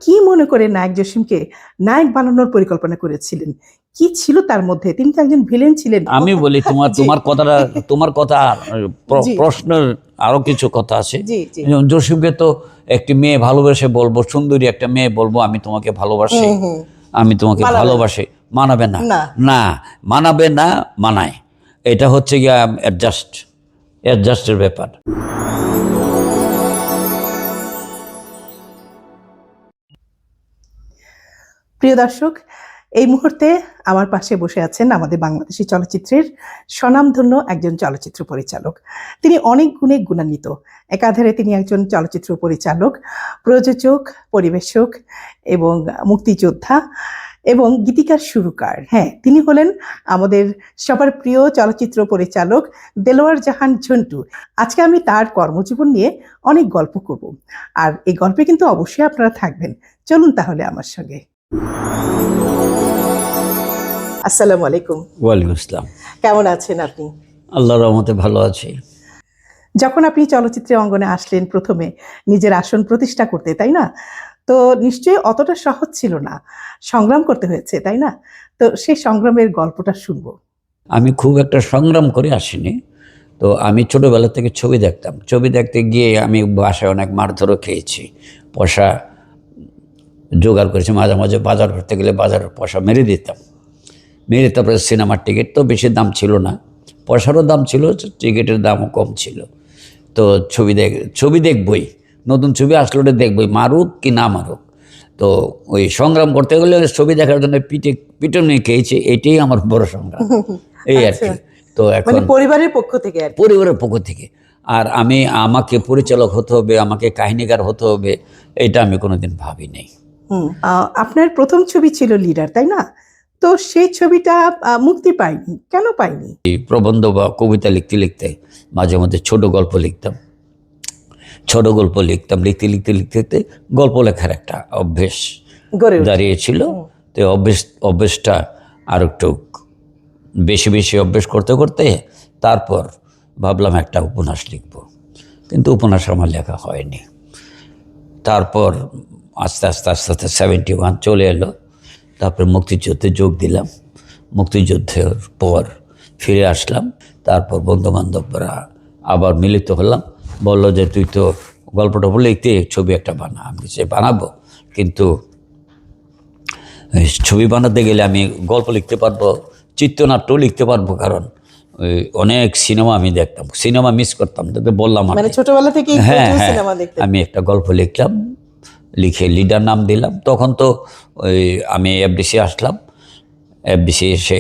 কি মনে করে নায়ক জসিমকে নায়ক বানানোর পরিকল্পনা করেছিলেন? কি ছিল তার মধ্যে? তিনি তো একজন ভিলেন ছিলেন। আমি বলি তোমার কথা জি। প্রশ্নের আরো কিছু কথা আছে। জি, জি। যেমন জসিমকে তো একটি মেয়ে ভালোবেসে বলবো, সুন্দরী একটা মেয়ে বলবো আমি তোমাকে ভালোবাসি, আমি তোমাকে মানাবে না। ভালোবাসি, মানাবে না। না। না, মানাবে না, মানায়। এটা হচ্ছে গিয়া অ্যাডজাস্টের ব্যাপার। প্রিয় দর্শক, এই মুহূর্তে আমার পাশে বসে আছেন আমাদের বাংলাদেশী চলচ্চিত্রের স্বনামধন্য একজন চলচ্চিত্র পরিচালক। তিনি অনেক গুণে গুণান্বিত। একাধারে তিনি একজন চলচ্চিত্র পরিচালক, প্রযোজক, পরিবেশক এবং মুক্তিযোদ্ধা এবং গীতিকার সুরকার। হ্যাঁ, তিনি হলেন আমাদের সবার প্রিয় চলচ্চিত্র পরিচালক দেলোয়ার জাহান ঝন্টু। আজকে আমি তার কর্মজীবন নিয়ে অনেক গল্প করব, আর এই গল্পে কিন্তু অবশ্যই আপনারা থাকবেন। চলুন তাহলে আমার সঙ্গে। আসসালামু আলাইকুম। ওয়ালাইকুম আসসালাম। কেমন আছেন আপনি? আল্লাহর রহমতে ভালো আছি। যখন আপনি চলচ্চিত্রের অঙ্গনে আসলেন প্রথমে নিজের আসন প্রতিষ্ঠা করতে, তাই না? তো নিশ্চয়ই অতটা সহজ ছিল না, সংগ্রাম করতে হয়েছে, তাই না? তো সেই সংগ্রামের গল্পটা শুনবো। আমি খুব একটা সংগ্রাম করে আসিনি। তো আমি ছোটোবেলা থেকে ছবি দেখতাম। ছবি দেখতে গিয়ে আমি বাসায় অনেক মারধরও খেয়েছি, পয়সা জোগাড় করেছি। মাঝে মাঝে বাজার করতে গেলে বাজারের পয়সা মেরে তারপরে সিনেমার টিকিট তো বেশি দাম ছিল না, পয়সারও দাম ছিল, টিকিটের দামও কম ছিল। তো ছবি দেখবই, নতুন ছবি আসলে ওটা দেখবই, মারুক কি না মারুক। তো ওই সংগ্রাম করতে গেলে ছবি দেখার জন্য পিটুনি খেয়েছি, এটাই আমার বড় সংগ্রাম, এই আর কি। তো এখন পরিবারের পক্ষ থেকে আর কি। পরিবারের পক্ষ থেকে। আর আমাকে পরিচালক হতে হবে, আমাকে কাহিনীকার হতে হবে, এটা আমি কোনোদিন ভাবিনি। আপনার প্রথম ছবি ছিল লিডার, তাই না? তো সেই ছবিটা মুক্তি পায়নি, কেন পায়নি? এই প্রবন্ধ বা কবিতা লিখতে লিখতে মাঝে মধ্যে ছোট গল্প লিখতে লিখতে গল্প লেখার একটা অভ্যেস দাঁড়িয়েছিল। তো অভ্যেসটা আর একটু বেশি অভ্যেস করতে করতে তারপর ভাবলাম একটা উপন্যাস লিখব, কিন্তু উপন্যাস আমার লেখা হয়নি। তারপর আস্তে আস্তে 71 চলে এলো, তারপর মুক্তিযুদ্ধে যোগ দিলাম। মুক্তিযুদ্ধের পর ফিরে আসলাম, তারপর বন্ধুবান্ধবরা আবার মিলিত হলাম, বললো যে তুই তো গল্পটা লিখতে, ছবি একটা বানা। আমি সে বানাবো, কিন্তু ছবি বানাতে গেলে আমি গল্প লিখতে পারবো, চিত্রনাট্যও লিখতে পারবো, কারণ অনেক সিনেমা আমি দেখতাম, সিনেমা মিস করতাম। তো বললাম ছোটবেলা থেকে আমি একটা গল্প লিখলাম, লিখে লিডার নাম দিলাম। তখন তো আমি এফডিসি আসলাম, এফডিসি এসে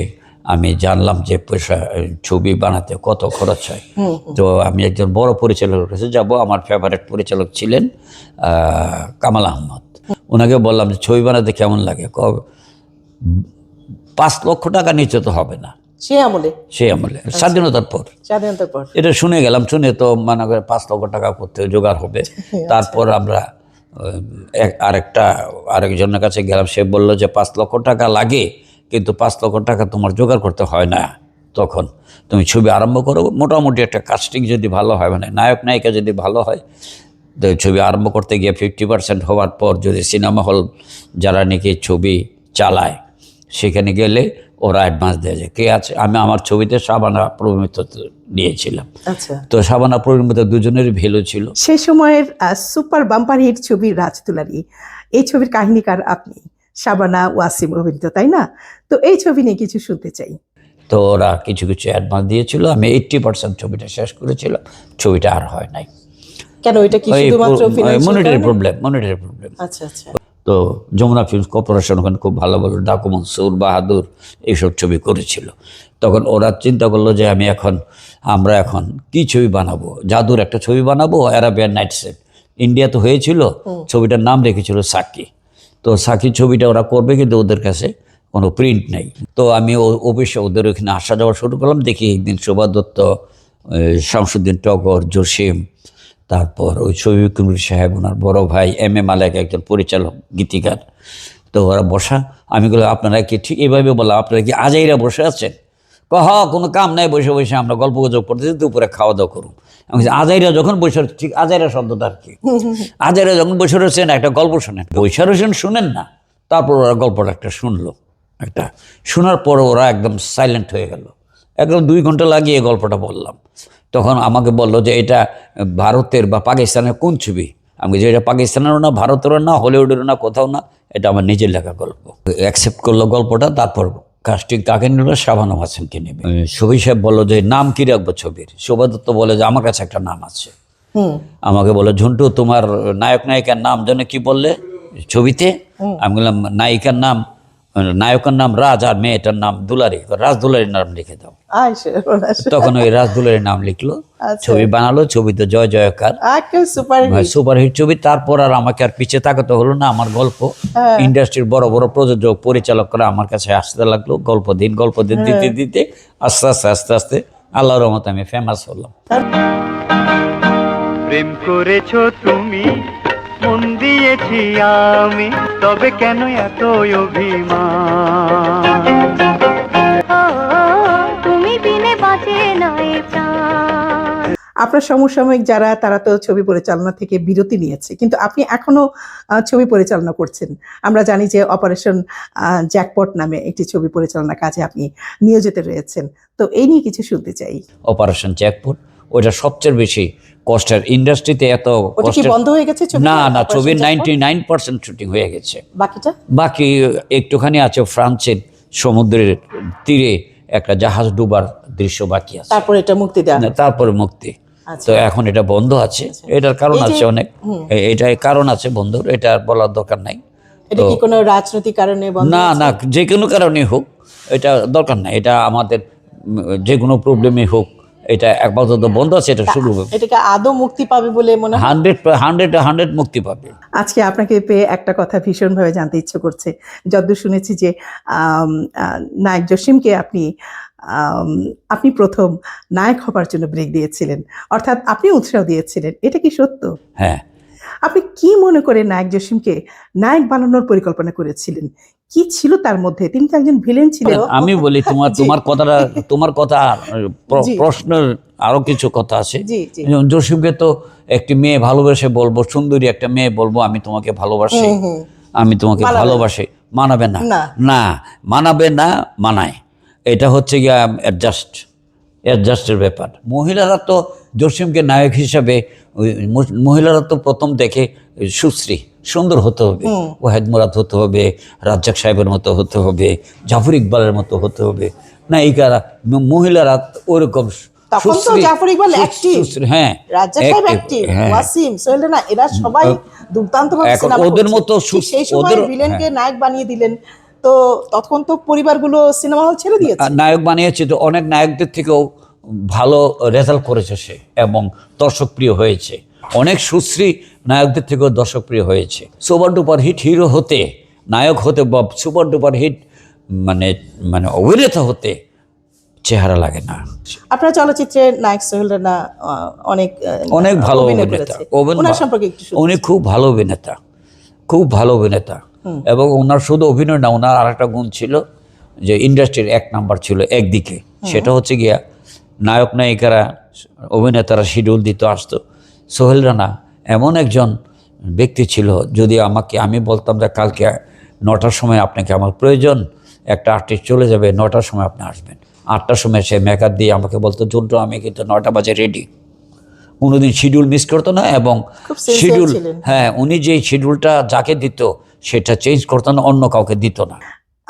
আমি জানলাম যে ছবি বানাতে কত খরচ হয়। তো আমি একজন বড় পরিচালকের কাছে যাবো, আমার ফেভারিট পরিচালক ছিলেন কামাল আহমদ। ওনাকে বললাম যে ছবি বানাতে কেমন লাগে? 5 লক্ষ টাকা নিচে তো হবে না সে আমলে, স্বাধীনতার পর। এটা শুনে গেলাম, শুনে তো মনে করে 5 লক্ষ টাকা করতে জোগাড় হবে। তারপর আমরা আরেকজনের কাছে গেলাম, সে বলল যে 5 লক্ষ টাকা লাগে, কিন্তু 5 লক্ষ টাকা তোমার জোগাড় করতে হয় না। তখন তুমি ছবি আরম্ভ করো, মোটামুটি একটা কাস্টিং যদি ভালো হয়, মানে নায়ক নায়িকা যদি ভালো হয়, তো ছবি আরম্ভ করতে গিয়ে 50% হওয়ার পর যদি সিনেমা হল যারা নাকি ছবি চালায় সেখানে গেলে ওরা অ্যাডভান্স দেওয়া যায়। কে আছে? আমি আমার ছবিতে শাবানা প্রমিত নিয়েছিলাম। তো শাবানা প্রমিত দুজনেরই ভ্যালু ছিল। সেই সময়ের সুপার বাম্পার হিট ছবি রাজদুলারি, এই ছবির কাহিনীকার আপনি, শাবানা, ওয়াসিম অভিনীত, তাই না? তো এই ছবি নিয়ে কিছু শুনতে চাই। তো ওরা কিছু অ্যাডভান্স দিয়েছিল, আমি 80% ছবিটা শেষ করেছিলাম, ছবিটা আর হয় নাই। কেন? এটা কি শুধুমাত্র মনিটারি প্রবলেম? আচ্ছা। তো যমুনা ফিল্মস কর্পোরেশন ওখানে খুব ভালো ডাকু মনসুর, বাহাদুর এইসব ছবি করেছিল। তখন ওরা চিন্তা করলো যে আমরা এখন কি ছবি বানাবো? জাদুর একটা ছবি বানাবো, অ্যারাবিয়ান নাইটস। ইন্ডিয়া তো হয়েছিল, ছবিটার নাম রেখেছিল সাকি। তো সাকি ছবিটা ওরা করবে, কিন্তু ওদের কাছে কোনো প্রিন্ট নেই। তো আমি অবশ্যই ওদের ওখানে আসা যাওয়া শুরু করলাম। দেখি একদিন শোভা দত্ত, শামসুদ্দিন টগর, জসিম, তারপর ওই শফিকুল সাহেব, ওনার বড় ভাই এম মালেক, একজন পরিচালক গীতিকার। তো ওরা বসা, আমি বললাম আপনারা কি ঠিক এইভাবে বললাম, আপনারা কি আজাইরা বসে আছেন? কোনো কাম নাই, বসে আমরা গল্প গুজব করতেছি, দুপুরে খাওয়া দাওয়া করুন। আমি বলছি, আজাইরা যখন বসে রয়েছে, ঠিক আজাইরা শব্দটা আর কি, আজাইরা যখন বসে রয়েছেন একটা গল্প শোনেন, বসে রয়েছেন শুনেন না, তারপর ওরা গল্পটা একটা শুনলো, একটা শোনার পর ওরা একদম সাইলেন্ট হয়ে গেল, একদম 2 ঘন্টা লাগিয়ে গল্পটা বললাম। তখন আমাকে বললো যে এটা ভারতের বা পাকিস্তানের কোন ছবি। আমি যে এটা পাকিস্তানেরও না, ভারতেরও না, হলিউডেরও না, কোথাও না, এটা আমার নিজের লেখা গল্প। অ্যাকসেপ্ট করলো গল্পটা। তারপর কাস্টিং কাকে নিল? শাবানম হাসানকে নেবে। শোভি সাহেব বললো যে নাম কি রাখবো ছবির? শোভা দত্ত বলে যে আমার কাছে একটা নাম আছে। আমাকে বলে, ঝন্টু তোমার নায়ক নায়িকার নাম যেন কি বললে ছবিতে? আমি বললাম নায়িকার নাম, নায়কের নাম রাজ আর মেয়েটার নাম দুলারি, রাজ দুলারির নাম লিখে দাও। তখন ওই রাজ দুলারির নাম লিখলো, ছবি বানালো, ছবিতে জয় জয়কার, সুপারহিট ছবি। তারপর আর আমাকে আর পিছিয়ে তাকাতে হলো না। আমার গল্প ইন্ডাস্ট্রির বড় বড় প্রযোজক পরিচালকরা আমার কাছে আসতে লাগলো, গল্প দিন দিতে দিতে আস্তে আস্তে আস্তে আস্তে আল্লাহর রহমতে আমি ফেমাস হলাম। প্রেম করেছো তুমি, মন দিয়েছি আমি, তবে কেন এত অভিমান? তুমি বিনে বাঁচে না এ প্রাণ। আপনার সমসাময়িক যারা, তারা তো ছবি পরিচালনা থেকে বিরতি নিয়েছে, কিন্তু আপনি এখনো ছবি পরিচালনা করছেন। আমরা জানি যে অপারেশন জ্যাকপট নামে একটি ছবি পরিচালনা কাজে আপনি নিয়োজিত রয়েছেন, তো এই নিয়ে কিছু শুনতে চাই। অপারেশন জ্যাকপট ওইটা সবচেয়ে বেশি কষ্টের, ইন্ডাস্ট্রিতে এত ওটা কি কষ্টের। বন্ধ হয়ে গেছে ছবি? না না, Operation ছবির Jackpot? 99% শুটিং হয়ে গেছে। বাকিটা বাকি একটুখানি আছে, ফ্রান্সের সমুদ্রের তীরে একটা জাহাজ ডুবার দৃশ্য বাকি আছে, তারপরে এটা মুক্তি দেওয়া হবে। তারপরে মুক্তি। আচ্ছা। তো এখন এটা বন্ধ আছে, এটার কারণ এই যে- আছে অনেক, এটার কারণ আছে বন্ধুর, এটা আর বলার দরকার নাই। এটা কি কোনো রাজনৈতিক কারণে বন্ধ না হয়েছে? না, যে কোনো কারণে হোক এটা দরকার নাই, এটা আমাদের যে কোনো প্রবলেমে হোক এটা আপাতত বন্ধ আছে, এটা শুরু হবে। এটাকে আদৌ মুক্তি পাবে বলে মনে হয়? 100 মুক্তি পাবে। আজকে আপনাকে পেয়ে একটা কথা ভীষণভাবে জানতে ইচ্ছে করছে। যতদূর শুনেছি যে নায়ক জসিমকে আপনি প্রথম নায়ক হবার জন্য ব্রেক দিয়েছিলেন, অর্থাৎ আপনি উৎসাহ দিয়েছিলেন, এটা কি সত্য? হ্যাঁ, আপনি কি মনে করে নায়ক জসিমকে নায়ক বানানোর পরিকল্পনা করেছিলেন? কি ছিল তার মধ্যে? তিনি তো একজন ভিলেন ছিলেন। আমি বলি জি। তোমার কথা জি। প্রশ্নের আরো কিছু কথা আছে। জি, জি। যেমন জসিমকে তো একটি মেয়ে ভালোবেসে বলবো, সুন্দরী একটা মেয়ে বলবো আমি তোমাকে ভালোবাসি, আমি তোমাকে মানাবে না। ভালোবাসি, মানাবে না। না। না, মানাবে না, মানায়। এটা হচ্ছে গিয়া অ্যাডজাস্টের ব্যাপার। মহিলারা তো জসিমকে নায়ক হিসাবে, মহিলারা তো প্রথম দেখে সুশ্রী সুন্দর হতে হবে, ওয়াহেদ মুরাদ হতে হবে, রাজ্জাক সাহেবের মতো হতে হবে, জাফর ইকবালের মতো হতে হবে। নায়িকারা মহিলারা ওরকম তখন তো সুশ্রী, জাফর ইকবাল active, হ্যাঁ, রাজ্জাক সাহেব active, অ্যাক্টিভ, হ্যাঁ। ওয়াসিম, সোহেল রানা, এরা সবাই দুর্দান্ত ভাবে এখন সিনেমা ওদের করছে। মতো ঠিক সেই সময় ওদের- ভিলেনকে নায়ক বানিয়ে দিলেন, তো তখন তো পরিবারগুলো সিনেমা হল ছেড়ে দিয়েছে। নায়ক বানিয়েছে, তো অনেক নায়কদের থেকেও ভালো রেজাল্ট করেছে সে এবং দর্শকপ্রিয় হয়েছে। অনেক সুশ্রী নায়কদের থেকেও দর্শকপ্রিয় হয়েছে। সুপার ডুপার হিট হিরো হতে, নায়ক হতে বা সুপার ডুপার হিট মানে মানে অভিনেতা হতে চেহারা লাগে না। আপনার চলচ্চিত্রের নায়ক সোহেল রানা অনেক ভালো অভিনয় অভিনেতা, করেছে। ওনার সম্পর্কে একটু শুনুন। উনি খুব ভালো অভিনেতা, খুব ভালো অভিনেতা। এবং ওনার শুধু অভিনয় না, ওনার আরেকটা গুণ ছিল যে ইন্ডাস্ট্রির 1 নাম্বার ছিল একদিকে, সেটা হচ্ছে গিয়া নায়ক নায়িকারা অভিনেতারা শিডিউল দিত, আসতো। সোহেল রানা এমন একজন ব্যক্তি ছিল, যদি আমি বলতাম যে কালকে 9টার সময় আপনাকে আমার প্রয়োজন, একটা আর্টিস্ট চলে যাবে, 9টার সময় আপনি আসবেন, 8টার সময় সে মেকআপ দিয়ে আমাকে বলতো, জন্টু আমি কিন্তু 9টা বাজে রেডি। কোনোদিন শিডিউল মিস করতো না, এবং খুব sincere শিডিউল, ছিলেন। হ্যাঁ, উনি যে শিডিউলটা যাকে দিত সেটা চেঞ্জ করতো না, অন্য কাউকে দিত না।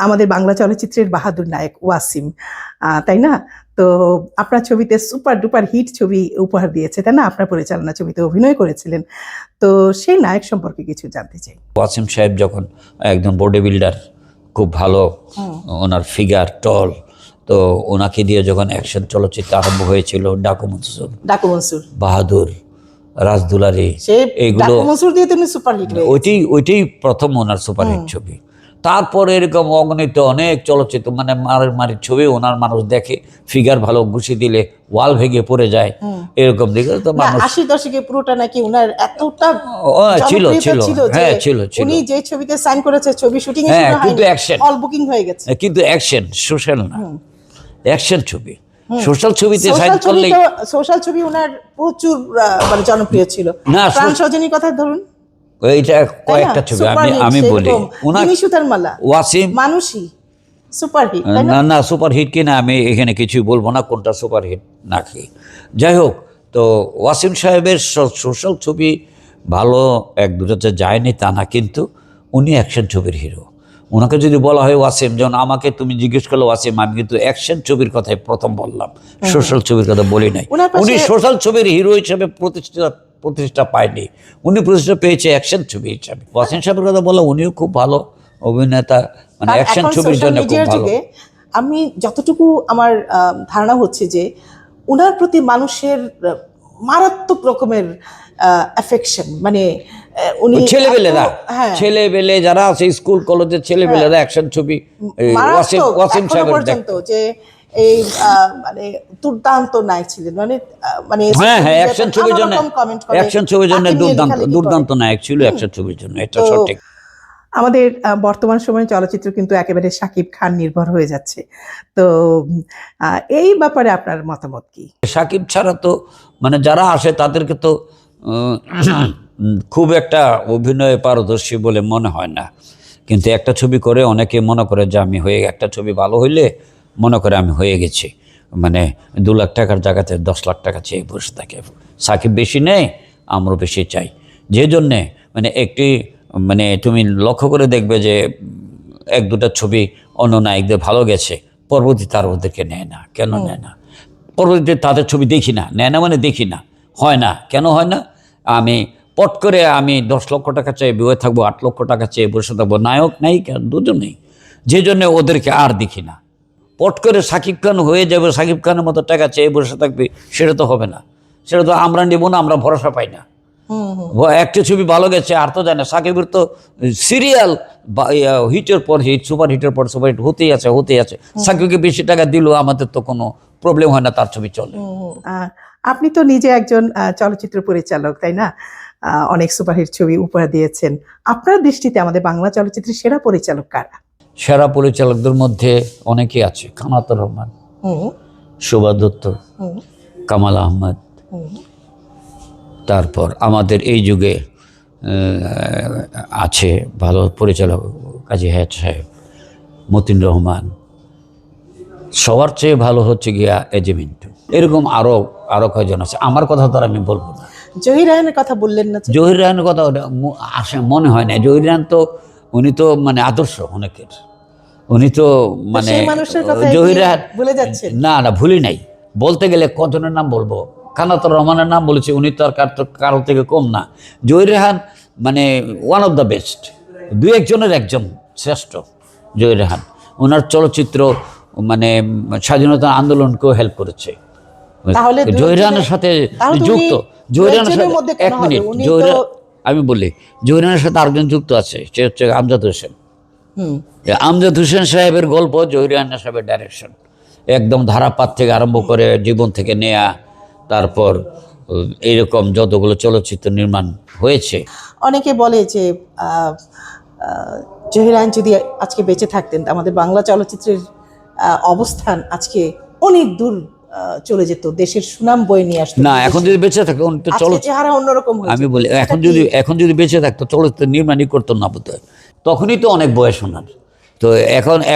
আমাদের বাংলা চলচ্চিত্রের বাহাদুর নায়ক ওয়াসিম, তাই না? তো আপনার ছবিতে সুপার ডুপার হিট ছবি উপহার দিয়েছে, তাই না? আপনার পরিচালনা ছবিতে অভিনয় করেছিলেন, তো সেই নায়ক সম্পর্কে কিছু জানতে চাই। ওয়াসিম সাহেব যখন একজন বডি বিল্ডার, খুব ভালো ওনার ফিগার, টল, তো ওনাকে দিয়ে যখন অ্যাকশন চলচ্চিত্র আরম্ভ হয়েছিল, ডাকু মনসুর, ডাকু মনসুর, বাহাদুর, রাজদুলারি, সে এইগুলো, ডাকু মনসুর দিয়ে তুমি সুপার হিট হয়ে গেছে। ওইটাই প্রথম ওনার সুপারহিট ছবি। তারপরে এরকম অগণিত অনেক চলচ্চিত্র, মানে মারির ছবি ওনার মানুষ দেখে, ফিগার ভালো ঘুষি দিলে ওয়াল ভেঙে পড়ে যায়, এরকম দিকে তো না, মানুষ 80 দশকে পুরোটা নাকি উনার এতটা ছিল, জনপ্রিয়তা ছিল যে হ্যাঁ, ছিল। উনি যে ছবিতে সাইন করেছে, ছবি শুটিং এ হ্যাঁ, শুরু কিন্তু হয়নি, action। অল বুকিং হয়ে গেছে। কিন্তু অ্যাকশন, সোশ্যাল না, অ্যাকশন ছবি। সোশ্যাল ছবিতে সোশ্যাল সাইন ছবি করলেই তো, সোশ্যাল ছবি ওনার প্রচুর মানে জনপ্রিয় ছিল। না, প্রাণ সজনী কথা ধরুন, এইটা কয়েকটা ছবি আমি বলি ওনার সুতার মালা, ওয়াসিম মানুষই সুপারহিট, তাই না? না না সুপারহিট কিনা আমি এখানে কিছুই বলবো না কোনটা সুপারহিট নাকি। যাই হোক, তো ওয়াসিম সাহেবের সোশ্যাল ছবি ভালো এক দুটাতে যায়নি তা না, কিন্তু উনি অ্যাকশন ছবির হিরো। ওনাকে যদি বলা হয় ওয়াসিম, যেমন আমাকে তুমি জিজ্ঞেস করলে ওয়াসিম, আমি কিন্তু অ্যাকশন ছবির কথাই প্রথম বললাম, সোশ্যাল ছবির কথা বলি নাই। উনি সোশ্যাল ছবির হিরো হিসেবে প্রতিষ্ঠা পায়নি, উনি প্রতিষ্ঠা পেয়েছে অ্যাকশন ছবি হিসাবে। ওয়াসিম সাহেবের কথা বললাম, উনিও খুব ভালো অভিনেতা, মানে অ্যাকশন ছবির জন্য খুব ভালো। আমি যতটুকু আমার ধারণা হচ্ছে যে ওনার প্রতি মানুষের মারাত্মক রকমের অ্যাফেকশন, মানে উনি ছেলেবেলে যারা আছে স্কুল কলেজের ছেলেবেলেরা অ্যাকশন ছবি ওয়াসিম সাহেবের পর্যন্ত যে এই মানে দুর্দান্ত নায়ক ছিলেন, মানে মানে হ্যাঁ অ্যাকশন ছবির জন্য, অ্যাকশন ছবির জন্য দুর্দান্ত নায়ক ছিল অ্যাকশন ছবির জন্য, এটা সঠিক। আমাদের বর্তমান সময়ে চলচ্চিত্র কিন্তু একেবারে শাকিব খান নির্ভর হয়ে যাচ্ছে, তো এই ব্যাপারে আপনার মতামত কি? শাকিব ছাড়া তো মানে যারা আসে তাদেরকে তো খুব একটা অভিনয়ে পারদর্শী বলে মনে হয় না, কিন্তু একটা ছবি করে অনেকে মনে করে যে আমি হয়ে, একটা ছবি ভালো হইলে মনে করে আমি হয়ে গেছি, মানে 2 লাখ টাকার জায়গাতে 10 লাখ টাকা চেয়ে বসে থাকে। সাকিব বেশি নেই, আমরাও বেশি চাই, যে জন্যে মানে একটি মানে তুমি লক্ষ্য করে দেখবে যে 1-2টা ছবি অন্য নায়কদের ভালো গেছে, পরবর্তীতে তার ওদেরকে নেয় না। কেন নেয় না? পরবর্তীতে তাদের ছবি দেখি না, নেয় না মানে দেখি না, হয় না। কেন হয় না? আমি পট করে আমি 10 লক্ষ টাকা চেয়ে বিয়ে থাকবো, 8 লক্ষ টাকা চেয়ে বসে থাকবো, নায়ক নায়িকা দুজনেই, যে জন্য ওদেরকে আর দেখি না। পট করে সাকিব খান হয়ে যাবে, সাকিব খানের মতো টাকা চেয়ে বসে থাকবে, সেটা তো হবে না, সেটা তো আমরা নেব না, আমরা ভরসা পাই না। একটা ছবি ভালো গেছে আর তো জানে, সাকিবের তো সিরিয়াল হিটের পর হিট, সুপার হিটের পর সুপার হিট হতেই আছে। সাকিবকে বেশি টাকা দিলেও আমাদের তো কোনো প্রবলেম হয় না, তার ছবি চলে। আপনি তো নিজে একজন চলচ্চিত্র পরিচালক, তাই না? অনেক সুপারহিট ছবি উপহার দিয়েছেন। আপনার দৃষ্টিতে আমাদের বাংলা চলচ্চিত্রের সেরা পরিচালক কারা? সেরা পরিচালকদের মধ্যে অনেকেই আছে, কানাতুর রহমান, শোভা দত্ত, কামাল আহমেদ, তারপর আমাদের এই যুগে আছে ভালো পরিচালক কাজী হায়াৎ সাহেব, মতিন রহমান, সবার চেয়ে ভালো হচ্ছে গিয়া এজে মিন্টু, এরকম আরো কয়েকজন আছে। আমার কথা তো আর আমি বলবো না। জহির রায়হানের কথা বললেন না? জহির রায়হানের কথা আসে মনে হয় না। জহির রায়হান তো উনি তো মানে আদর্শ অনেকের, উনি তো মানে জহির রায়হান ভুলে যাচ্ছেন? না ভুলি নাই, বলতে গেলে কজনের নাম বলবো, কানাতুর রহমানের নাম বলেছি, উনি তো আর কারো থেকে কম না। জহির রায়হান মানে ওয়ান অফ দ্য বেস্ট, 2-1 একজন শ্রেষ্ঠ জহির রায়হান। ওনার চলচ্চিত্র মানে স্বাধীনতা আন্দোলনকেও হেল্প করেছে। জহির রায়হানের সাথে যুক্ত, জহির রায়হানের সাথে 1 মিনিট, আমি বলি জহির রায়হানের সাথে আরেকজন যুক্ত আছে, সে হচ্ছে আমজাদ হোসেন। আমজাদ হোসেন সাহেবের গল্প, জহির রায়হান সাহেবের ডাইরেকশন, একদম ধারাপাত থেকে আরম্ভ করে জীবন থেকে নেয়া, তারপর এইরকম যতগুলো চলচ্চিত্র নির্মাণ হয়েছে। অনেকে বলে যে জহির রায়হান যদি আজকে বেঁচে থাকতেন, আমাদের বাংলা চলচ্চিত্রের অবস্থান আজকে অনেক দূর চলে যেত, দেশের সুনাম বয়ে নিয়ে আসতো। না, এখন যদি বেঁচে থাকতো চেহারা অন্যরকম হয়ে যেত। আমি বলি এখন যদি বেঁচে থাকতো চলচ্চিত্র নির্মাণই করতো না বোধহয়, তখনই তো অনেক বয়স ওনার। তো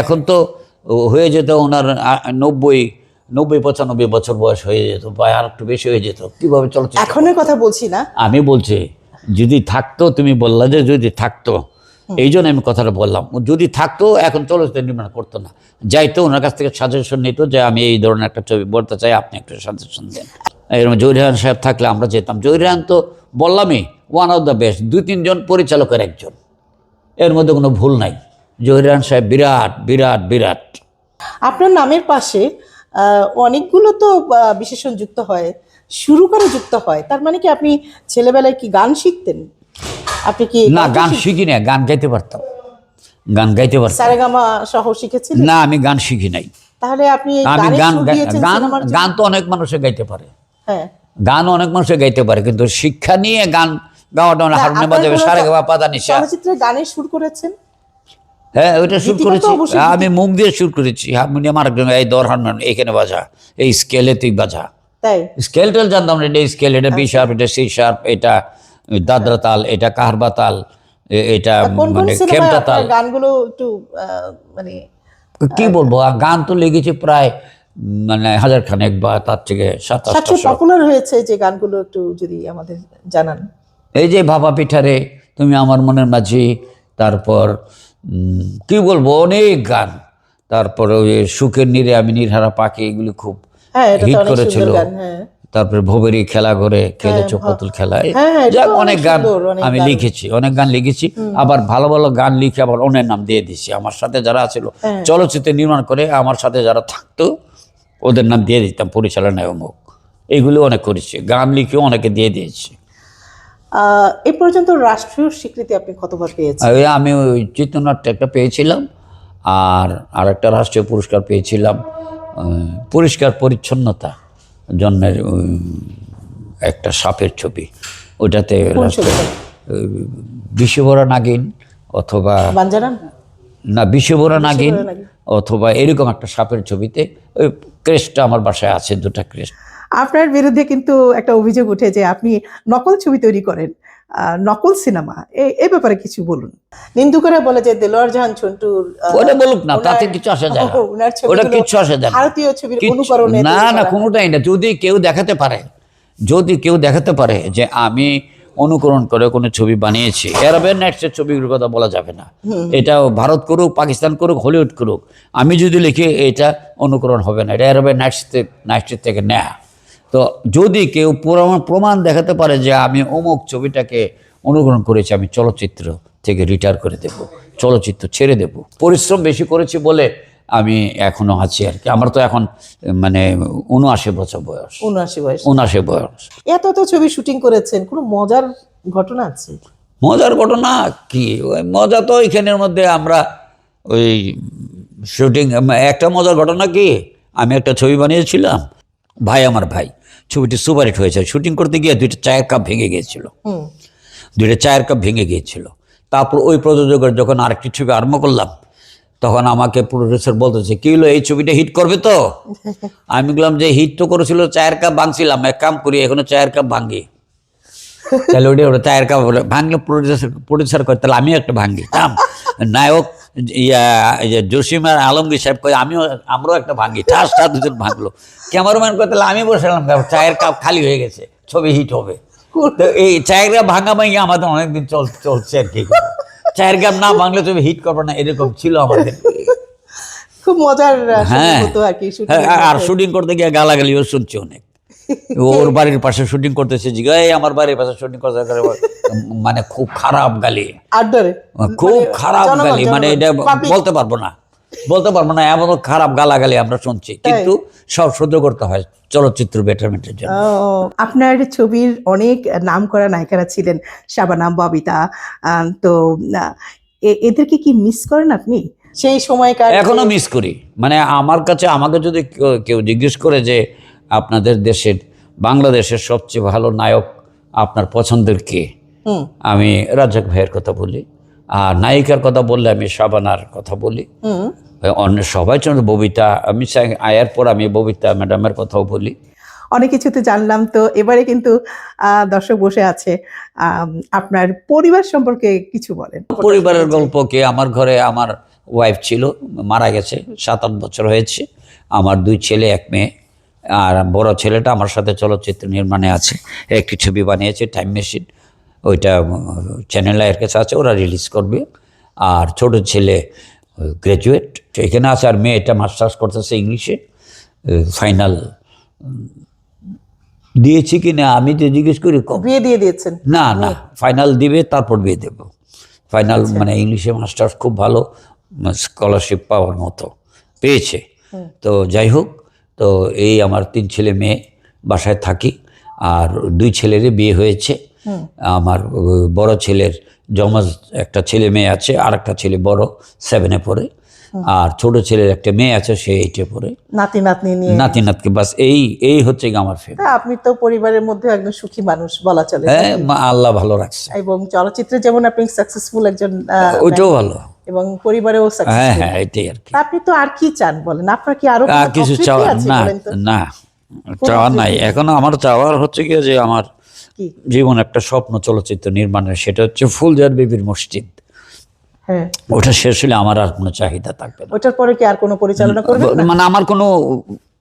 এখন তো হয়ে যেত ওনার 90-95 বছর বয়স হয়ে যেত, বা আর একটু বেশি হয়ে যেত। কিভাবে চলচ্চিত্র, এখনের কথা বলছি না, আমি বলছি যদি থাকতো। তুমি বললা যে যদি থাকতো, এই জন্য আমি কথাটা বললাম, যদি থাকতো এখন চলচ্চিত্র নির্মাণ করতো না, যাইতো ওনার কাছ থেকে সাজেশন নিত যে আমি এই ধরনের একটা ছবি বলতে চাই, আপনি একটা সাজেশন দেন। এরকম জহির রায়হান সাহেব থাকলে আমরা যেতাম। জহির রায়হান তো বললামই ওয়ান অফ দ্য বেস্ট, 2-3 পরিচালকের একজন, এর মধ্যে কোনো ভুল নাই। জহির রায়হান সাহেব বিরাট বিরাট বিরাট। আপনার নামের পাশে অনেকগুলো তো বিশেষণ যুক্ত হয়, শুরু করে যুক্ত হয়, তার মানে কি আপনি ছেলেবেলায় কি গান শিখতেন? আপনি কি? না, গান শিখি না, গান গাইতে পারতাম, সারেগামা সহ শিখেছেন? না, আমি গান শিখি নাই। তাহলে আপনি গান তো অনেক মানুষে গাইতে পারে, হ্যাঁ গান অনেক মানুষে গাইতে পারে, কিন্তু শিক্ষা নিয়ে গান গাওয়াটা হারমোনিয়াম বাজাবে, সারেগামা পাদা নিশা। চলচ্চিত্রে গানের সুর করেছেন? হ্যাঁ ওইটা শুট গীতিটা তো করেছি, অবশ্যই আমি মুখ দিয়ে শুট করেছি, হারমোনিয়াম আরেকজন এই দর হারমোনিয়াম এখানে বাজা, এই স্কেলে তুই বাজা। তাই স্কেল টেল জানতাম না, এটা স্কেল, এটা বি শার্প, এটা সি শার্প, এটা দাদরা তাল, এটা কাহারবা তাল, এটা কোন কোন মানে সিনেমায় খেমটা আপনার তাল। গানগুলো একটু মানে কি বলবো, আর গান তো লেগেছে প্রায় মানে 1000 খানেক বা তার থেকে 27-2800। সবচেয়ে পপুলার হয়েছে যে গানগুলো একটু যদি আমাদের জানান। এই যে ভাপা পিঠারে, তুমি আমার মনের মাঝি, তারপর কি বলবো অনেক গান, তারপর ওই সুখের নীরে আমি নির্হারা পাখি, এগুলি খুব হ্যাঁ এটা তো হিট অনেক করেছিল। সুন্দর গান। হ্যাঁ তারপরে ভোবেরি খেলা ঘরে খেলেছো পুতুল খেলা, হ্যাঁ, হ্যাঁ, এটা যাক তো অনেক অনেক গান সুন্দর, অনেক আমি গান। লিখেছি, অনেক গান লিখেছি। আবার ভালো ভালো গান লিখে আবার অন্যের নাম দিয়ে দিচ্ছি। আমার সাথে যারা ছিল হ্যাঁ। চলচ্চিত্র নির্মাণ করে আমার সাথে যারা থাকতো ওদের নাম দিয়ে দিতাম, পরিচালনায় অমুক। এইগুলো অনেক করেছি, গান লিখেও অনেকে দিয়ে দিয়েছি। এ পর্যন্ত রাষ্ট্রীয় স্বীকৃতি আপনি কতবার পেয়েছেন? আর আমি ওই চিত্রনাট্য একটা পেয়েছিলাম, আর একটা রাষ্ট্রীয় পুরস্কার পেয়েছিলাম পরিষ্কার পরিচ্ছন্নতা জন্মের একটা সাপের ছবি, ওইটাতে কোন ছবিটা? বিশ্বভরা নাগিন অথবা বানজারান? না বিশ্বভরা নাগিন বিশ্বভরা নাগিন। অথবা এরকম একটা সাপের ছবিতে, ওই ক্রেস্টটা আমার বাসায় আছে, দুটা ক্রেস্ট। আপনার বিরুদ্ধে কিন্তু একটা অভিযোগ উঠে যে আপনি নকল ছবি তৈরি করেন, নকল সিনেমা, এই ব্যাপারে কিছু বলুন। নিন্দুকরা বলে যে দেলোয়ার জাহান ঝন্টুর ওটা বলুক না, তাতে কিছু আসে যায় না, ওনার ওটা ছবিগুলো কিচ্ছু আসে যায় না। ভারতীয় ছবির কিচ্ছু- অনুকরণে না তৈরি না করা। কোনোটাই না। যদি কেউ দেখাতে পারে যে আমি অনুকরণ করে কোনো ছবি বানিয়েছি, অ্যারাবিয়ান নাইটসের ছবিগুলোর কথা বলা যাবে না। এটা ভারত করুক, পাকিস্তান করুক, হলিউড করুক, আমি যদি লিখি এটা অনুকরণ হবে না, এটা অ্যারাবিয়ান নাইটসের থেকে নেয়া। তো যদি কেউ প্রমাণ দেখাতে পারে যে আমি অমুক ছবিটাকে অনুকরণ করেছি, আমি চলচ্চিত্র থেকে রিটায়ার করে দেব, চলচ্চিত্র ছেড়ে দেব। পরিশ্রম বেশি করেছি বলে আমি এখনো আছি আর কি। আমার তো এখন মানে 79 বছর বয়স, 79 বয়স। 79 বয়স। এত ছবি শুটিং করেছেন, কোনো মজার ঘটনা আছে? মজার ঘটনা কি, ওই মজা তো ওইখানের মধ্যে আমরা ওই শুটিং, একটা মজার ঘটনা কি, আমি একটা ছবি বানিয়েছিলাম ভাই আমার ভাই, ছবিটি সুপারহিট হয়েছে। শুটিং করতে গিয়ে 2টা চায়ের কাপ ভেঙে গিয়েছিল, 2টা চায়ের কাপ ভেঙে গিয়েছিল। তারপর ওই প্রযোজকের যখন আরেকটি ছবি আরম্ভ করলাম, তখন আমাকে প্রডিউসার বলতেছে কি হলো, এই ছবিটা হিট করবে তো? আমি বললাম যে হিট তো করেছিল, চায়ের কাপ ভাঙছিলাম, এক কাম করি এখনো চায়ের কাপ ভাঙি। তাহলে ওটা চায়ের কাপ ভাঙলে প্রডিউসার করে, তাহলে আমিও একটা ভাঙি। নায়ক জসিম আর আলমগীর সাহেব কয় আমরাও একটা ভাঙি, ঠাস দুজন ভাঙলো। ক্যামেরাম্যান কয় তাহলে আমি বসলাম, চায়ের কাপ খালি হয়ে গেছে, ছবি হিট হবে। তো এই চায়ের কাপ ভাঙা ভাঙি আমাদের অনেকদিন চলছে আর কি। চায়ের কাপ না ভাঙলে ছবি হিট করবে না, এরকম ছিল আমাদের। খুব মজার হ্যাঁ হতো আর কি শুটিং। আর শুটিং করতে গিয়ে গালাগালিও শুনছি অনেক। ওর বাড়ির পাশে শুটিং করতেছে, এই আমার বাড়ির পাশে শুটিং করতে, মানে খুব খারাপ গালি, আড্ডারে খুব খারাপ গালি, মানে এটা বলতে পারবো না এমন খারাপ গালাগালি আমরা শুনছি, কিন্তু সব সহ্য করতে হয় চলচ্চিত্র বেটারমেন্টের জন্য। আপনার ছবির অনেক নামকরা নায়িকারা ছিলেন, শাবানা, ববিতা, তো এদেরকে কি মিস করেন আপনি সেই সময়কার? এখনো মিস করি। মানে আমাকে যদি কেউ জিজ্ঞেস করে যে আপনাদের দেশের, বাংলাদেশের সবচেয়ে ভালো নায়ক আপনার পছন্দের কে, আমি রাজ্জাক ভাইয়ের কথা বলি। আর নায়িকার কথা বললে আমি শাবানার কথা বলি। অন্য সবাই চন্দ্র, ববিতা, আমি আয়ার পর আমি ববিতা ম্যাডামের কথাও বলি। অনেক কিছুতে জানলাম। তো এবারে কিন্তু দর্শক বসে আছে, আপনার পরিবার সম্পর্কে কিছু বলেন। পরিবারের গল্প কি, আমার ঘরে আমার ওয়াইফ ছিল, মারা গেছে, 7-8 বছর হয়েছে। আমার 2 ছেলে 1 মেয়ে, আর বড় ছেলেটা আমার সাথে চলচ্চিত্র নির্মাণে আছে, একটি ছবি বানিয়েছে টাইম মেশিন, ওইটা চ্যানেল আয়ের কাছে আছে, ওরা রিলিজ করবে। আর ছোট ছেলে গ্র্যাজুয়েট এখানে আছে, আর মেয়েটা মাস্টার্স করতেছে ইংলিশে, ফাইনাল দিয়েছি কি না আমি তো জিজ্ঞেস করি, বিয়ে দিয়ে দিয়েছেন? না ফাইনাল দিবে, তারপর বিয়ে দেব। ফাইনাল মানে ইংলিশে মাস্টার্স খুব ভালো, স্কলারশিপ পাওয়ার মতো পেয়েছে। তো যাই হোক, তো এই আমার 3 ছেলে মেয়ে বাসায় থাকি, আর 2 ছেলেরই বিয়ে হয়েছে। আমার বড় ছেলের জমজ একটা ছেলে মেয়ে আছে, আর একটা ছেলে বড় 7-এ পড়ে, আর ছোট ছেলের একটা মেয়ে আছে, সে 8-এ পড়ে। নাতি-নাতকে বাস এই হচ্ছে আমার ফ্যামিলি। আপনি তো পরিবারের মধ্যে একদম সুখী মানুষ বলা চলে। হ্যাঁ, আল্লাহ ভালো রাখছে। এবং চলচ্চিত্রে যেমন আপনি সাকসেসফুল একজন, ওইটাও ভালো, এবং পরিবারেও হ্যাঁ সাকসেসফুল। হ্যাঁ, এটাই আর কি। আপনি তো আর কি চান বলেন, আপনার কি আরো আর কিছু অতৃপ্তি চাওয়ার আছে না, বলেন তো? না চাওয়ার নাই এখনো। আমার চাওয়ার হচ্ছে কি যে আমার কি? জীবন একটা স্বপ্ন চলচ্চিত্র নির্মাণের, সেটা হচ্ছে ফুলজার বিবির মসজিদ। হ্যাঁ, ওটা শেষ হলে আমার আর কোনো চাহিদা থাকবে না। ওটার পরে কি আর কোনো পরিচালনা করবেন না? মানে আমার কোনো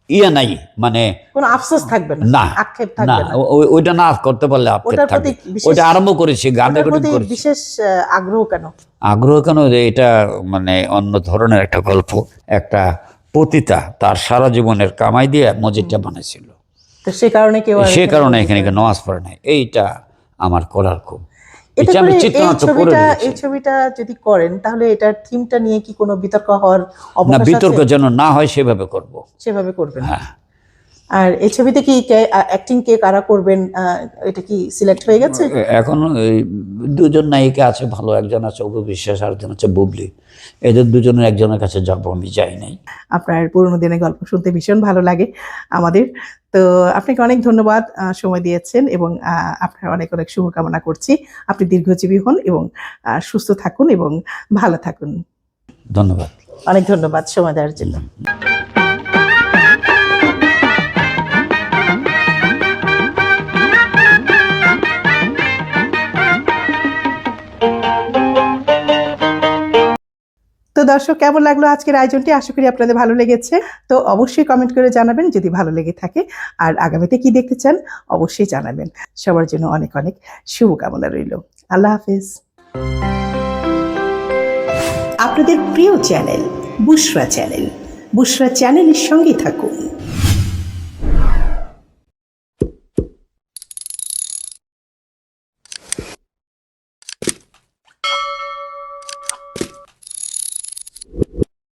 ইয়ে নাই, মানে কোনো আফসোস থাকবে না, না আক্ষেপ না, থাকবে না? ওইটা না করতে পারলে আক্ষেপ ওটার থাকবে। প্রতি বিশেষ- ওইটা আরম্ভ করেছি, গান ওটার রেকর্ডিং প্রতি করেছি। বিশেষ আগ্রহ কেন? আগ্রহ কেন, যে এটা মানে অন্য ধরনের একটা গল্প। একটা পতিতা তার সারা জীবনের কামাই দিয়ে মসজিদটা বানাইছিল, তো সে কারণে কেউ আর সে এখানে কারণে বলতে এখানে পারে না। নামাজ পড়ে নাই। এইটা আমার করার খুব এতে ইচ্ছা। আমি করে এই চিত্রনাট্য করে ছবিটা নিয়েছি। এই ছবিটা যদি করেন তাহলে এটার থিমটা নিয়ে কি কোনো বিতর্ক হওয়ার না, অবকাশ বিতর্ক আছে? যেন না হয় সেভাবে করব। সেভাবে করবেন? হ্যাঁ, আর এই ছবিতে কি অ্যাক্টিং কে কারা করবেন, এটা কি সিলেক্ট হয়ে গেছে? এখন এই দুজন নায়িকা আছে ভালো, একজন আছে অপু বিশ্বাস, আরেকজন আছে বুবলি। এদের দুজনের একজনের কাছে যাবো, আমি যাই নাই। আপনার পুরোনো দিনের গল্প শুনতে ভীষণ ভালো লাগে আমাদের। তো আপনাকে অনেক ধন্যবাদ সময় দিয়েছেন, এবং আপনার অনেক অনেক শুভকামনা করছি। আপনি দীর্ঘজীবী হন এবং সুস্থ থাকুন এবং ভালো থাকুন। ধন্যবাদ। অনেক ধন্যবাদ সময় দেওয়ার জন্য। তো দর্শক, কেমন লাগলো আজকের আয়োজনটি? আশা করি আপনাদের ভালো লেগেছে। তো অবশ্যই কমেন্ট করে জানাবেন যদি ভালো লেগে থাকে, আর আগামীতে কি দেখতে চান অবশ্যই জানাবেন। সবার জন্য অনেক অনেক শুভকামনা রইল। আল্লাহ হাফেজ। আপনাদের প্রিয় চ্যানেল বুশরা চ্যানেলের সঙ্গে থাকুন।